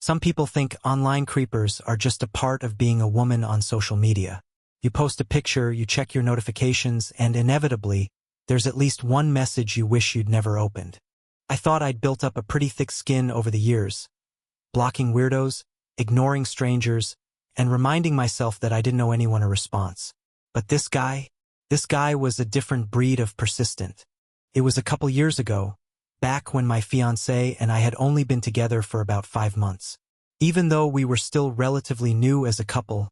Some people think online creepers are just a part of being a woman on social media. You post a picture, you check your notifications, and inevitably, there's at least one message you wish you'd never opened. I thought I'd built up a pretty thick skin over the years, blocking weirdos, ignoring strangers, and reminding myself that I didn't owe anyone a response. But this guy was a different breed of persistent. It was a couple years ago, back when my fiancé and I had only been together for about 5 months. Even though we were still relatively new as a couple,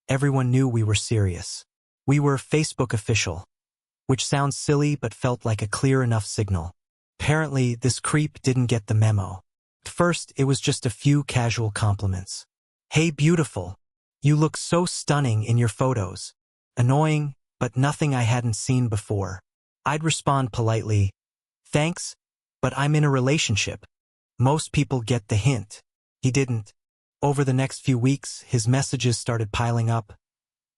everyone knew we were serious. We were Facebook official, which sounds silly but felt like a clear enough signal. Apparently, this creep didn't get the memo. At first, it was just a few casual compliments. "Hey, beautiful. You look so stunning in your photos." Annoying, but nothing I hadn't seen before. I'd respond politely, "Thanks, but I'm in a relationship." Most people get the hint. He didn't. Over the next few weeks, his messages started piling up.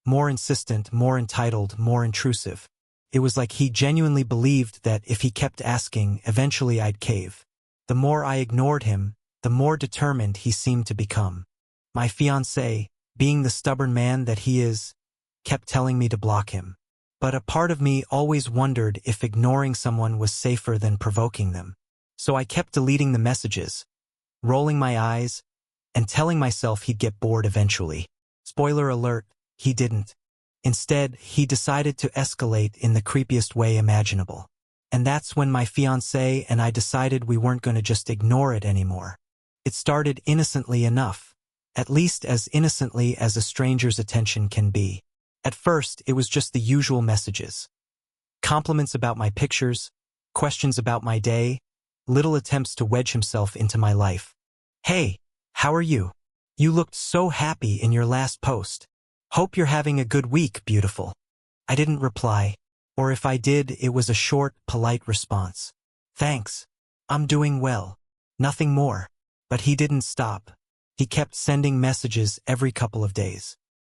More insistent, more entitled, more intrusive. It was like he genuinely believed that if he kept asking, eventually I'd cave. The more I ignored him, the more determined he seemed to become. My fiancé, being the stubborn man that he is, kept telling me to block him. But a part of me always wondered if ignoring someone was safer than provoking them. So I kept deleting the messages, rolling my eyes, and telling myself he'd get bored eventually. Spoiler alert, he didn't. Instead, he decided to escalate in the creepiest way imaginable. And that's when my fiancé and I decided we weren't going to just ignore it anymore. It started innocently enough, at least as innocently as a stranger's attention can be. At first, it was just the usual messages. Compliments about my pictures, questions about my day, little attempts to wedge himself into my life. "Hey, how are you? You looked so happy in your last post. Hope you're having a good week, beautiful." I didn't reply, or if I did, it was a short, polite response. "Thanks. I'm doing well." Nothing more. But he didn't stop. He kept sending messages every couple of days.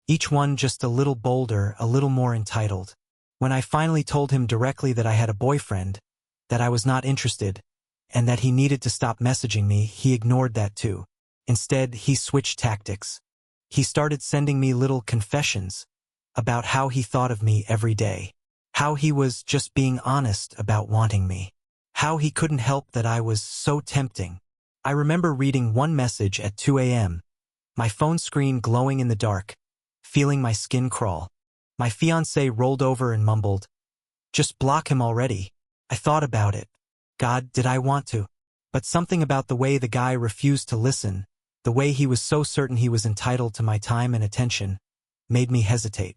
Each one just a little bolder, a little more entitled. When I finally told him directly that I had a boyfriend, that I was not interested, and that he needed to stop messaging me, he ignored that too. Instead, he switched tactics. He started sending me little confessions about how he thought of me every day, how he was just being honest about wanting me, how he couldn't help that I was so tempting. I remember reading one message at 2 a.m., my phone screen glowing in the dark, feeling my skin crawl. My fiancé rolled over and mumbled, "Just block him already." I thought about it. God, did I want to? But something about the way the guy refused to listen, the way he was so certain he was entitled to my time and attention, made me hesitate.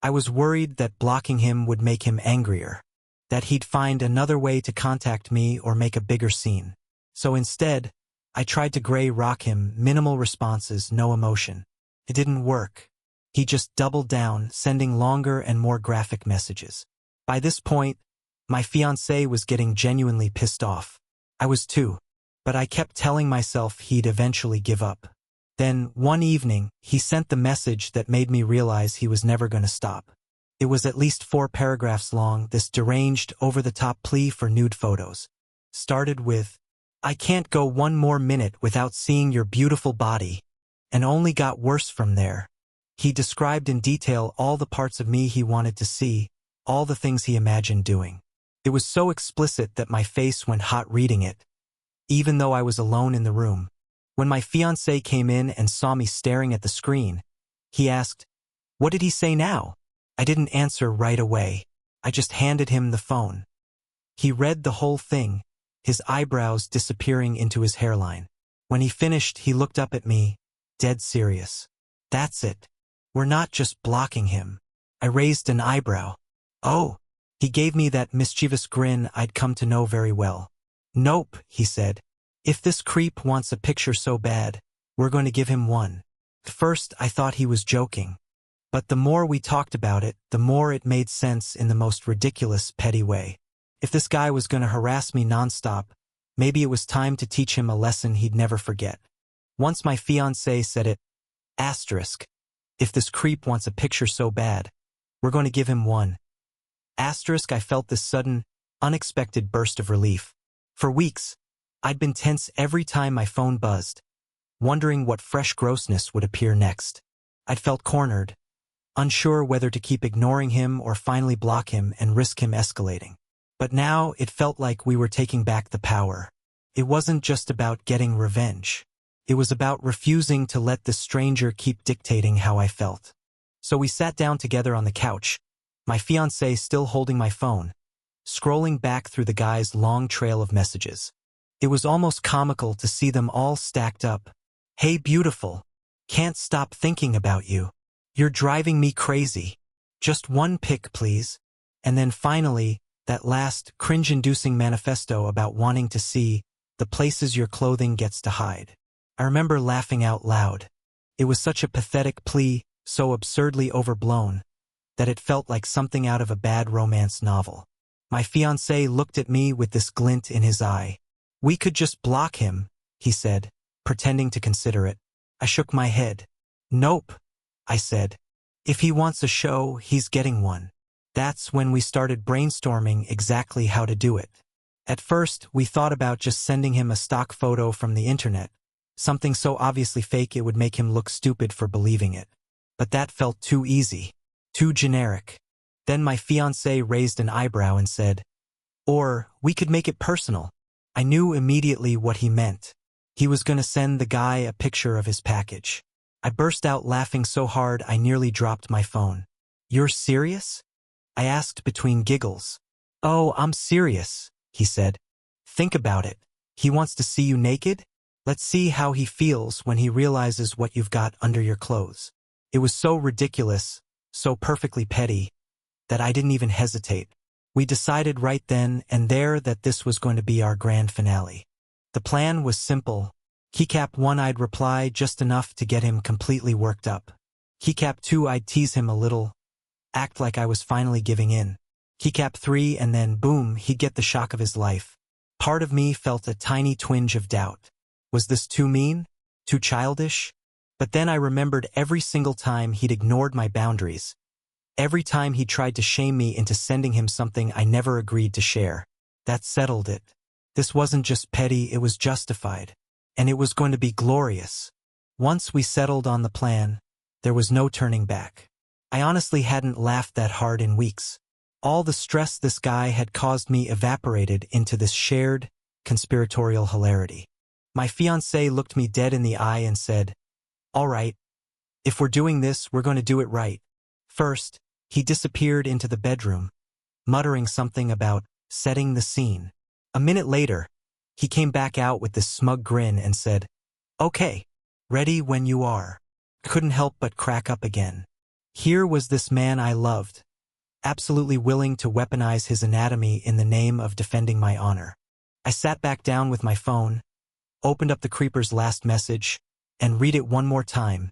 I was worried that blocking him would make him angrier, that he'd find another way to contact me or make a bigger scene. So instead, I tried to gray rock him, minimal responses, no emotion. It didn't work. He just doubled down, sending longer and more graphic messages. By this point, my fiancé was getting genuinely pissed off. I was too. But I kept telling myself he'd eventually give up. Then, one evening, he sent the message that made me realize he was never going to stop. It was at least 4 paragraphs long, this deranged, over-the-top plea for nude photos. Started with, "I can't go one more minute without seeing your beautiful body," and only got worse from there. He described in detail all the parts of me he wanted to see, all the things he imagined doing. It was so explicit that my face went hot reading it, even though I was alone in the room. When my fiancé came in and saw me staring at the screen, he asked, "What did he say now?" I didn't answer right away. I just handed him the phone. He read the whole thing, his eyebrows disappearing into his hairline. When he finished, he looked up at me, dead serious. "That's it. We're not just blocking him." I raised an eyebrow. "Oh." He gave me that mischievous grin I'd come to know very well. "Nope," he said. "If this creep wants a picture so bad, we're going to give him one." At first, I thought he was joking. But the more we talked about it, the more it made sense in the most ridiculous, petty way. If this guy was going to harass me nonstop, maybe it was time to teach him a lesson he'd never forget. Once my fiancé said it, asterisk, "If this creep wants a picture so bad, we're going to give him one." Asterisk, I felt this sudden, unexpected burst of relief. For weeks, I'd been tense every time my phone buzzed. wondering what fresh grossness would appear next. I'd felt cornered, unsure whether to keep ignoring him or finally block him and risk him escalating. But now it felt like we were taking back the power. It wasn't just about getting revenge. It was about refusing to let this stranger keep dictating how I felt. So we sat down together on the couch, my fiancé still holding my phone, scrolling back through the guy's long trail of messages. It was almost comical to see them all stacked up. "Hey beautiful, can't stop thinking about you. You're driving me crazy. Just one pic please." And then finally, that last cringe-inducing manifesto about wanting to see the places your clothing gets to hide. I remember laughing out loud. It was such a pathetic plea, so absurdly overblown, that it felt like something out of a bad romance novel. My fiancé looked at me with this glint in his eye. "We could just block him," he said, pretending to consider it. I shook my head. "Nope," I said. "If he wants a show, he's getting one." That's when we started brainstorming exactly how to do it. At first, we thought about just sending him a stock photo from the internet, something so obviously fake it would make him look stupid for believing it. But that felt too easy, too generic. Then my fiancé raised an eyebrow and said, "Or we could make it personal." I knew immediately what he meant. He was going to send the guy a picture of his package. I burst out laughing so hard I nearly dropped my phone. "You're serious?" I asked between giggles. "Oh, I'm serious," he said. "Think about it. He wants to see you naked? Let's see how he feels when he realizes what you've got under your clothes." It was so ridiculous, so perfectly petty, that I didn't even hesitate. We decided right then and there that this was going to be our grand finale. The plan was simple. Keycap 1, I'd reply just enough to get him completely worked up. Keycap 2, I'd tease him a little, act like I was finally giving in. Keycap 3, and then boom, he'd get the shock of his life. Part of me felt a tiny twinge of doubt. Was this too mean? Too childish? But then I remembered every single time he'd ignored my boundaries. Every time he tried to shame me into sending him something I never agreed to share. That settled it. This wasn't just petty, it was justified. And it was going to be glorious. Once we settled on the plan, there was no turning back. I honestly hadn't laughed that hard in weeks. All the stress this guy had caused me evaporated into this shared, conspiratorial hilarity. My fiancé looked me dead in the eye and said, "All right, if we're doing this, we're going to do it right." First, he disappeared into the bedroom, muttering something about setting the scene. A minute later, he came back out with this smug grin and said, "Okay, ready when you are." Couldn't help but crack up again. Here was this man I loved, absolutely willing to weaponize his anatomy in the name of defending my honor. I sat back down with my phone, opened up the creeper's last message, and read it one more time,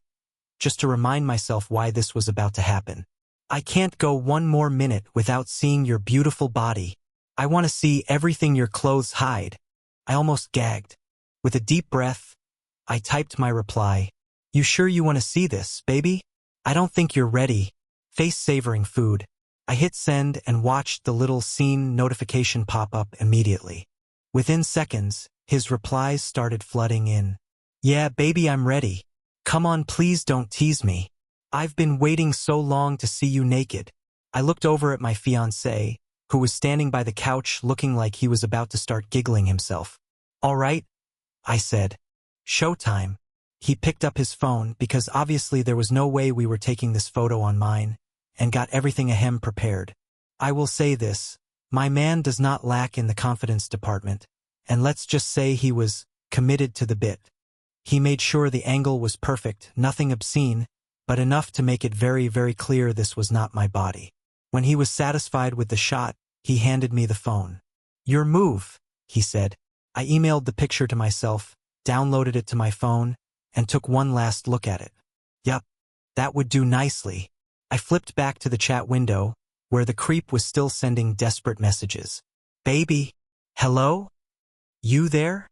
just to remind myself why this was about to happen. "I can't go one more minute without seeing your beautiful body. I want to see everything your clothes hide." I almost gagged. With a deep breath, I typed my reply. "You sure you want to see this, baby? I don't think you're ready." Face-savoring food. I hit send and watched the little scene notification pop up immediately. Within seconds, his replies started flooding in. "Yeah, baby, I'm ready. Come on, please don't tease me. I've been waiting so long to see you naked." I looked over at my fiancé, who was standing by the couch looking like he was about to start giggling himself. "All right," I said. "Showtime." He picked up his phone because obviously there was no way we were taking this photo on mine, and got everything ahem prepared. I will say this, my man does not lack in the confidence department, and let's just say he was committed to the bit. He made sure the angle was perfect, nothing obscene, but enough to make it very, very clear this was not my body. When he was satisfied with the shot, he handed me the phone. "Your move," he said. I emailed the picture to myself, downloaded it to my phone, and took one last look at it. Yup, that would do nicely. I flipped back to the chat window, where the creep was still sending desperate messages. "Baby, hello? You there?"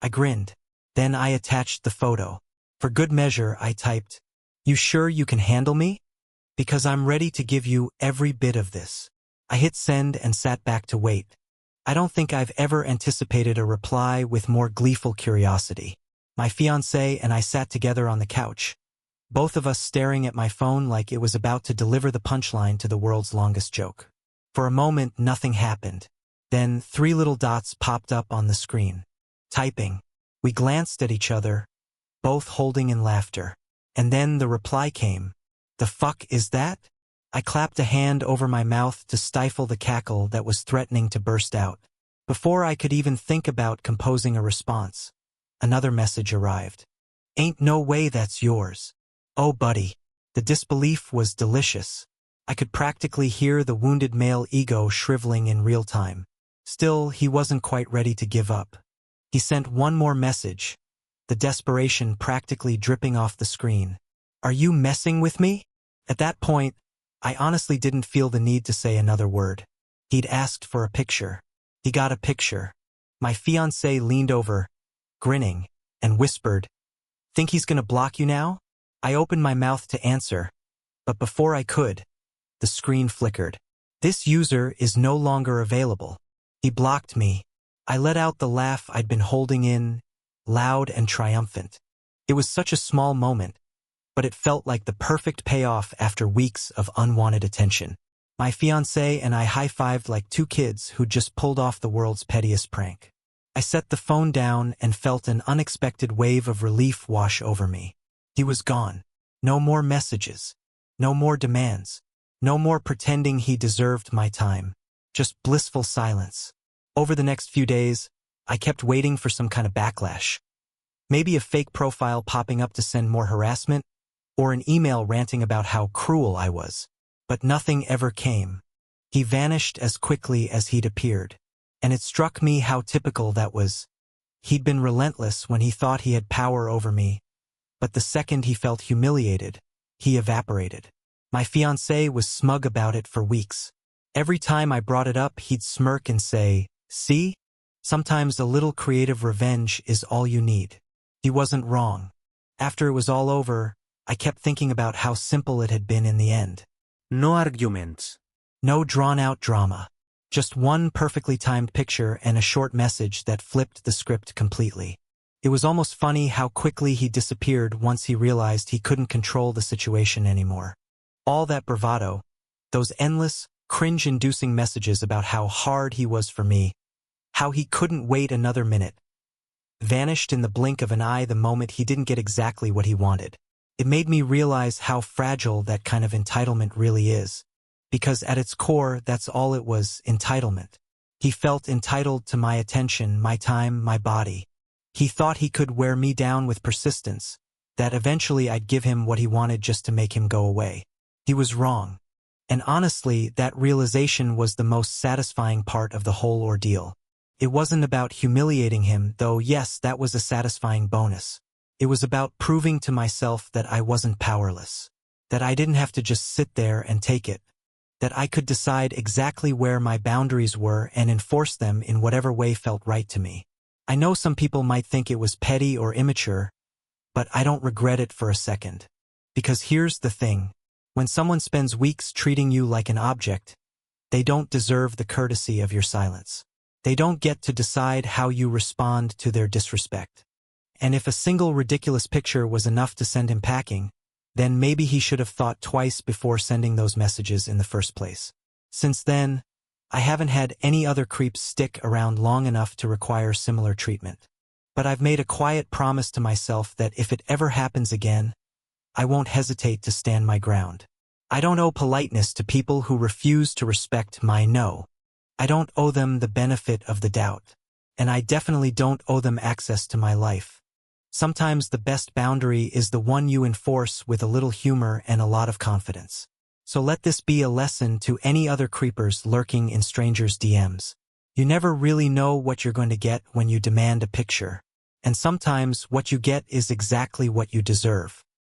I grinned. Then I attached the photo. For good measure, I typed, "You sure you can handle me? Because I'm ready to give you every bit of this." I hit send and sat back to wait. I don't think I've ever anticipated a reply with more gleeful curiosity. My fiancé and I sat together on the couch, both of us staring at my phone like it was about to deliver the punchline to the world's longest joke. For a moment, nothing happened. Then 3 little dots popped up on the screen. Typing. We glanced at each other, both holding in laughter. And then the reply came. The fuck is that? I clapped a hand over my mouth to stifle the cackle that was threatening to burst out. Before I could even think about composing a response, another message arrived. Ain't no way that's yours. Oh, buddy. The disbelief was delicious. I could practically hear the wounded male ego shriveling in real time. Still, he wasn't quite ready to give up. He sent one more message, the desperation practically dripping off the screen. Are you messing with me? At that point, I honestly didn't feel the need to say another word. He'd asked for a picture. He got a picture. My fiancé leaned over, grinning, and whispered, "Think he's gonna block you now?" I opened my mouth to answer, but before I could, the screen flickered. This user is no longer available. He blocked me. I let out the laugh I'd been holding in, loud and triumphant. It was such a small moment, but it felt like the perfect payoff after weeks of unwanted attention. My fiancé and I high-fived like 2 kids who'd just pulled off the world's pettiest prank. I set the phone down and felt an unexpected wave of relief wash over me. He was gone. No more messages. No more demands. No more pretending he deserved my time. Just blissful silence. Over the next few days, I kept waiting for some kind of backlash. Maybe a fake profile popping up to send more harassment, or an email ranting about how cruel I was. But nothing ever came. He vanished as quickly as he'd appeared. And it struck me how typical that was. He'd been relentless when he thought he had power over me, but the second he felt humiliated, he evaporated. My fiancé was smug about it for weeks. Every time I brought it up, he'd smirk and say, "See? Sometimes a little creative revenge is all you need." He wasn't wrong. After it was all over, I kept thinking about how simple it had been in the end. No arguments. No drawn-out drama. Just one perfectly timed picture and a short message that flipped the script completely. It was almost funny how quickly he disappeared once he realized he couldn't control the situation anymore. All that bravado, those endless, cringe-inducing messages about how hard he was for me, how he couldn't wait another minute, vanished in the blink of an eye the moment he didn't get exactly what he wanted. It made me realize how fragile that kind of entitlement really is. Because at its core, that's all it was, entitlement. He felt entitled to my attention, my time, my body. He thought he could wear me down with persistence, that eventually I'd give him what he wanted just to make him go away. He was wrong. And honestly, that realization was the most satisfying part of the whole ordeal. It wasn't about humiliating him, though yes, that was a satisfying bonus. It was about proving to myself that I wasn't powerless, that I didn't have to just sit there and take it, that I could decide exactly where my boundaries were and enforce them in whatever way felt right to me. I know some people might think it was petty or immature, but I don't regret it for a second. Because here's the thing. When someone spends weeks treating you like an object, they don't deserve the courtesy of your silence. They don't get to decide how you respond to their disrespect. And if a single ridiculous picture was enough to send him packing, then maybe he should have thought twice before sending those messages in the first place. Since then, I haven't had any other creeps stick around long enough to require similar treatment. But I've made a quiet promise to myself that if it ever happens again, I won't hesitate to stand my ground. I don't owe politeness to people who refuse to respect my no. I don't owe them the benefit of the doubt. And I definitely don't owe them access to my life. Sometimes the best boundary is the one you enforce with a little humor and a lot of confidence. So let this be a lesson to any other creepers lurking in strangers' DMs. You never really know what you're going to get when you demand a picture. And sometimes what you get is exactly what you deserve.